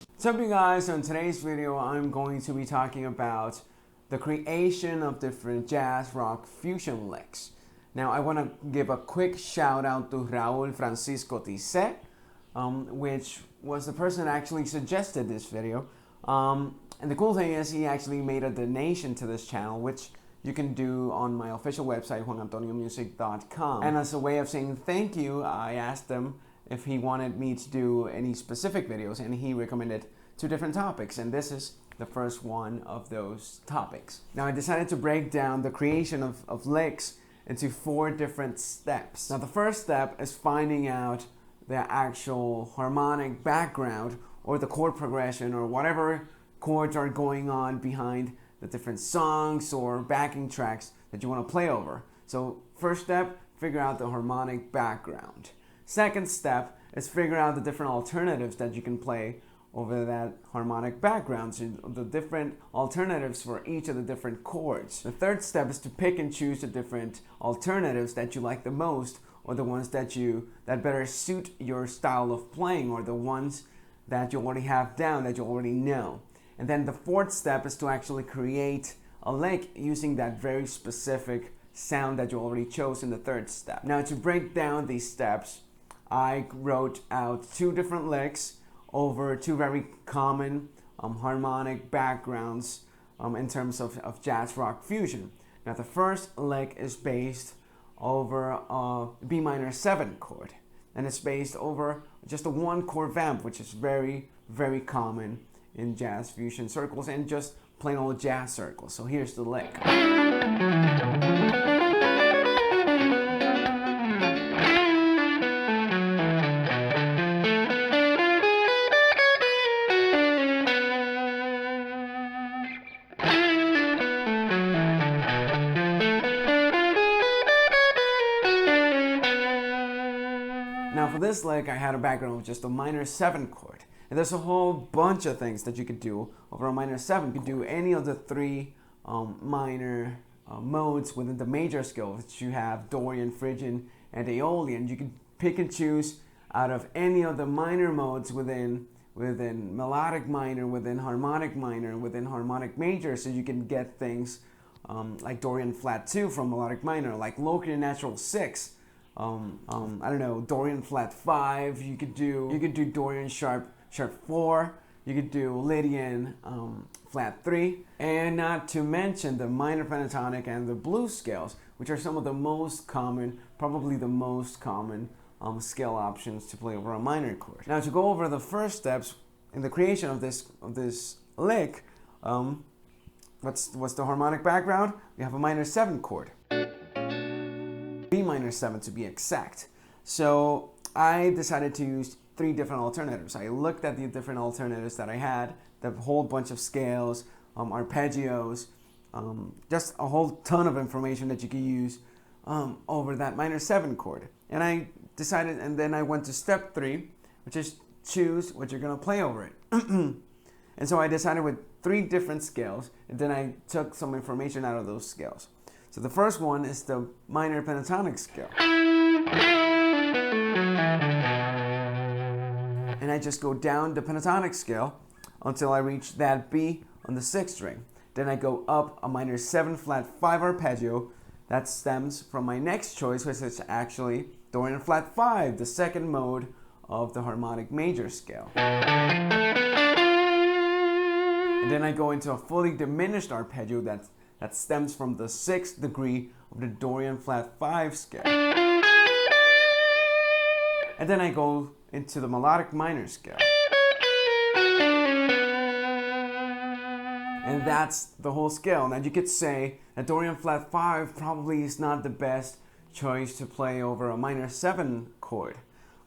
What's up, you guys? So in today's video, I'm going to be talking about the creation of different jazz rock fusion licks. Now, I want to give a quick shout out to Raul Francisco Tisse, which was the person that actually suggested this video. And the cool thing is he actually made a donation to this channel, which you can do on my official website, juanantoniomusic.com. And as a way of saying thank you, I asked him if he wanted me to do any specific videos, and he recommended 2 different topics, and this is the first one of those topics. Now, I decided to break down the creation of licks into 4 different steps. Now, the first step is finding out the actual harmonic background or the chord progression or whatever chords are going on behind the different songs or backing tracks that you want to play over. So first step, figure out the harmonic background. Second step is figure out the different alternatives that you can play over that harmonic background, so the different alternatives for each of the different chords. The third step is to pick and choose the different alternatives that you like the most, or the ones that better suit your style of playing, or the ones that you already have down, that you already know. And then the fourth step is to actually create a lick using that very specific sound that you already chose in the third step. Now, to break down these steps, I wrote out 2 different licks over 2 very common harmonic backgrounds in terms of jazz rock fusion. Now, the first lick is based over a B minor 7 chord, and it's based over just a 1 chord vamp, which is very, very common in jazz fusion circles and just plain old jazz circles. So here's the lick. Now, for this lick, I had a background with just a minor 7 chord. And there's a whole bunch of things that you could do over a minor 7. You could do any of the 3 minor modes within the major scale, which you have Dorian, Phrygian, and Aeolian. You could pick and choose out of any of the minor modes within melodic minor, within harmonic major, so you can get things like Dorian flat 2 from melodic minor, like Locrian natural 6. I don't know, Dorian flat 5. You could do Dorian sharp 4. You could do Lydian flat 3, and not to mention the minor pentatonic and the blues scales, which are some of the most common, probably the most common scale options to play over a minor chord. Now, to go over the first steps in the creation of this lick, what's the harmonic background? We have a minor 7 chord. B minor 7 to be exact. So I decided to use 3 different alternatives. I looked at the different alternatives that I had, the whole bunch of scales, arpeggios, just a whole ton of information that you could use over that minor 7 chord. And I decided, and then I went to step 3, which is choose what you're gonna play over it. And so I decided with 3 different scales, and then I took some information out of those scales. So the first one is the minor pentatonic scale. And I just go down the pentatonic scale until I reach that B on the 6th string. Then I go up a minor 7 flat 5 arpeggio that stems from my next choice, which is actually Dorian flat 5, the 2nd mode of the harmonic major scale. And then I go into a fully diminished arpeggio that stems from the 6th degree of the Dorian flat 5 scale. And then I go into the melodic minor scale. And that's the whole scale. Now, you could say that Dorian flat 5 probably is not the best choice to play over a minor 7 chord.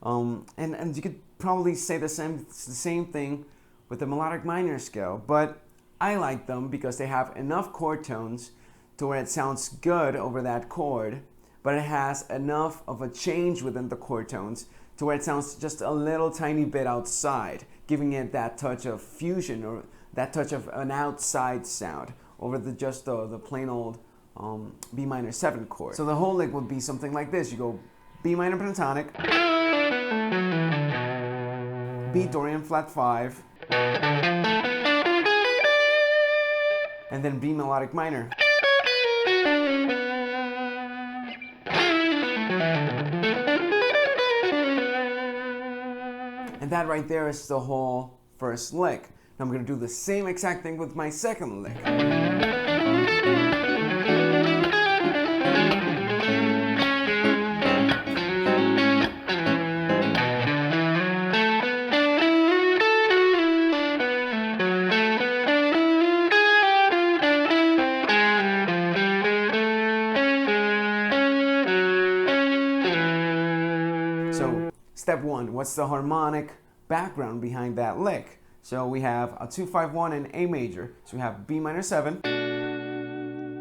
And you could probably say the same thing with the melodic minor scale, but I like them because they have enough chord tones to where it sounds good over that chord, but it has enough of a change within the chord tones to where it sounds just a little tiny bit outside, giving it that touch of fusion or that touch of an outside sound over the plain old B minor 7 chord. So the whole lick would be something like this. You go B minor pentatonic, B Dorian flat 5, And then B melodic minor. And that right there is the whole first lick. Now I'm going to do the same exact thing with my second lick. So, step one, what's the harmonic background behind that lick? So we have a 2-5-1 in A major. So we have B minor 7,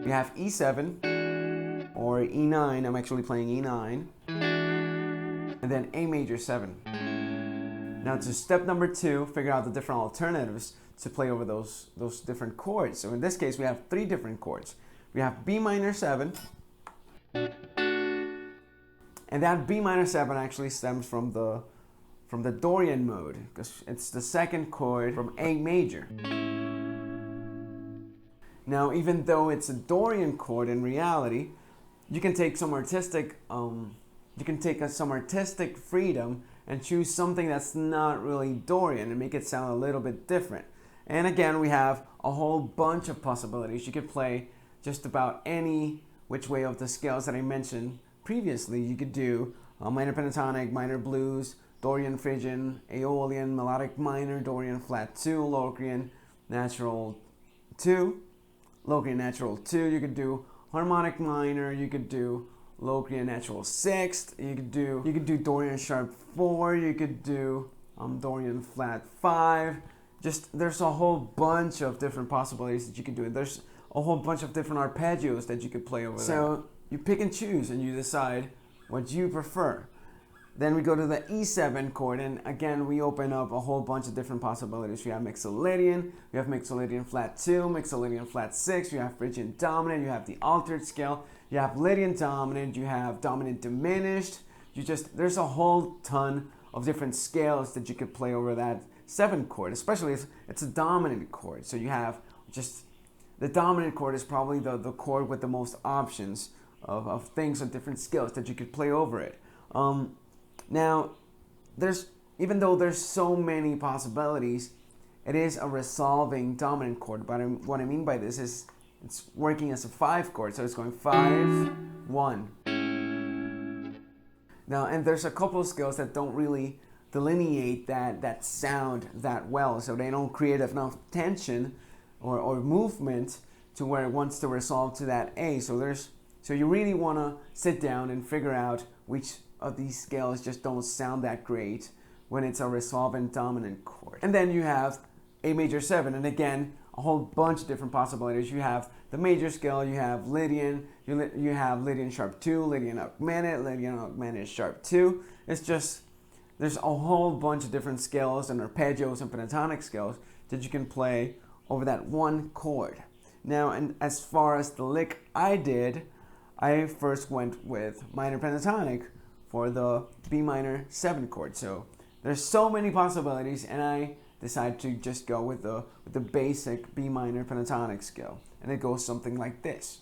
we have E7, or E9, I'm actually playing E9, and then A major 7. Now to step number 2, figure out the different alternatives to play over those different chords. So in this case, we have 3 different chords. We have B minor 7, and that B minor 7 actually stems from the Dorian mode, because it's the second chord from A major. Now, even though it's a Dorian chord, in reality, you can take some artistic freedom and choose something that's not really Dorian and make it sound a little bit different. And again, we have a whole bunch of possibilities. You could play just about any which way of the scales that I mentioned previously. You could do minor pentatonic, minor blues, Dorian Phrygian, Aeolian, melodic minor, Dorian flat 2, Locrian natural 2, Locrian natural 2. You could do harmonic minor. You could do Locrian natural 6th. You could do Dorian sharp 4. You could do Dorian flat 5. There's a whole bunch of different possibilities that you could do. There's a whole bunch of different arpeggios that you could play over there. So you pick and choose and you decide what you prefer. Then we go to the E7 chord, and again we open up a whole bunch of different possibilities. We have Mixolydian, we have Mixolydian flat 2, Mixolydian flat 6, you have Phrygian dominant, you have the altered scale, you have Lydian dominant, you have dominant diminished. There's a whole ton of different scales that you could play over that 7 chord, especially if it's a dominant chord. So you have the dominant chord is probably the chord with the most options of things on different scales that you could play over it. Now, even though there's so many possibilities, it is a resolving dominant chord. But what I mean by this is it's working as a 5 chord, so it's going 5, 1. Now, and there's a couple of scales that don't really delineate that sound that well, so they don't create enough tension or movement to where it wants to resolve to that A. So you really want to sit down and figure out which of these scales just don't sound that great when it's a resolvent dominant chord. And then you have A major 7, and again, a whole bunch of different possibilities. You have the major scale, you have Lydian, you have Lydian sharp 2, Lydian augmented sharp 2. There's a whole bunch of different scales and arpeggios and pentatonic scales that you can play over that one chord. Now, and as far as the lick I did, I first went with minor pentatonic for the B minor 7 chord. So there's so many possibilities, and I decided to just go with the basic B minor pentatonic scale, and it goes something like this.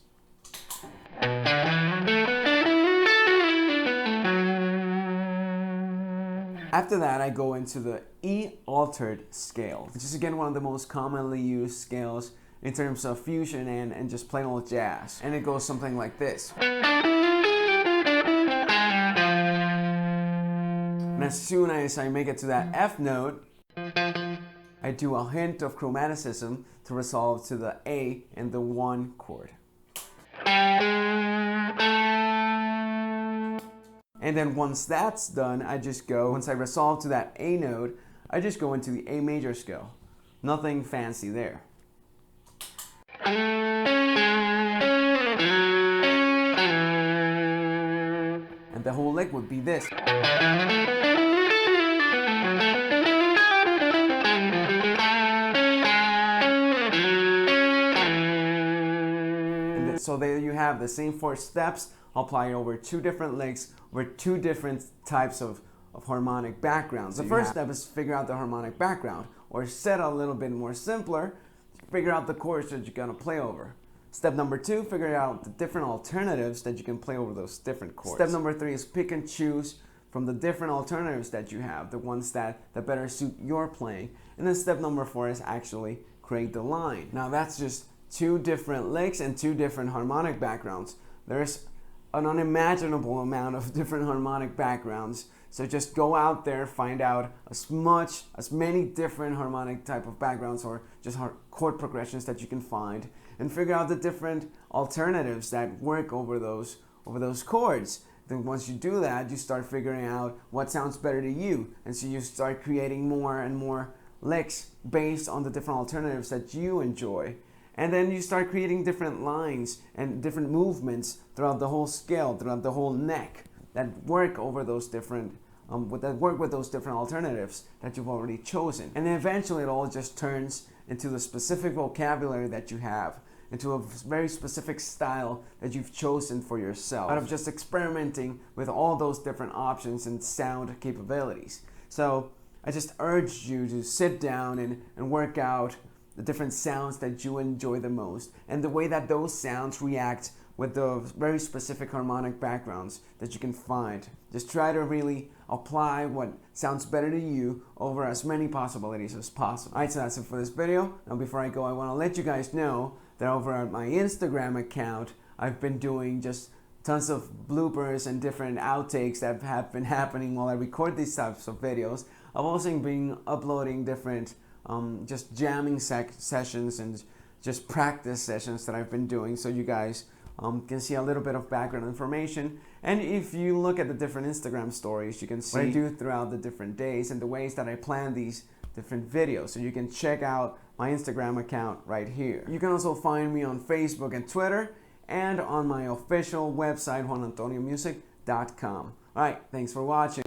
After that, I go into the E altered scale, which is again one of the most commonly used scales in terms of fusion and just plain old jazz, and it goes something like this. And as soon as I make it to that F note, I do a hint of chromaticism to resolve to the A and the 1 chord. And then once that's done, once I resolve to that A note, I just go into the A major scale. Nothing fancy there. And the whole lick would be this. So there you have the same 4 steps applied over 2 different licks, over 2 different types of harmonic backgrounds. The first step is figure out the harmonic background. or set a little bit more simpler, figure out the chords that you're gonna play over. Step number 2, figure out the different alternatives that you can play over those different chords. Step number 3 is pick and choose from the different alternatives that you have, the ones that better suit your playing. And then step number 4 is actually create the line. Now that's just 2 different licks and 2 different harmonic backgrounds. There's an unimaginable amount of different harmonic backgrounds. So just go out there, find out as many different harmonic type of backgrounds or just chord progressions that you can find, and figure out the different alternatives that work over those chords. Then once you do that, you start figuring out what sounds better to you, and so you start creating more and more licks based on the different alternatives that you enjoy. And then you start creating different lines and different movements throughout the whole scale, throughout the whole neck, that work over those different with those different alternatives that you've already chosen. And then eventually it all just turns into the specific vocabulary that you have, into a very specific style that you've chosen for yourself, out of just experimenting with all those different options and sound capabilities. So I just urge you to sit down and work out the different sounds that you enjoy the most, and the way that those sounds react with the very specific harmonic backgrounds that you can find. Just try to really apply what sounds better to you over as many possibilities as possible. Alright, so that's it for this video. Now before I go, I want to let you guys know that over at my Instagram account, I've been doing just tons of bloopers and different outtakes that have been happening while I record these types of videos. I've also been uploading different just jamming sessions and just practice sessions that I've been doing, so you guys can see a little bit of background information. And if you look at the different Instagram stories, you can see what I do throughout the different days and the ways that I plan these different videos. So you can check out my Instagram account right here. You can also find me on Facebook and Twitter, and on my official website, juanantoniomusic.com. Alright, thanks for watching.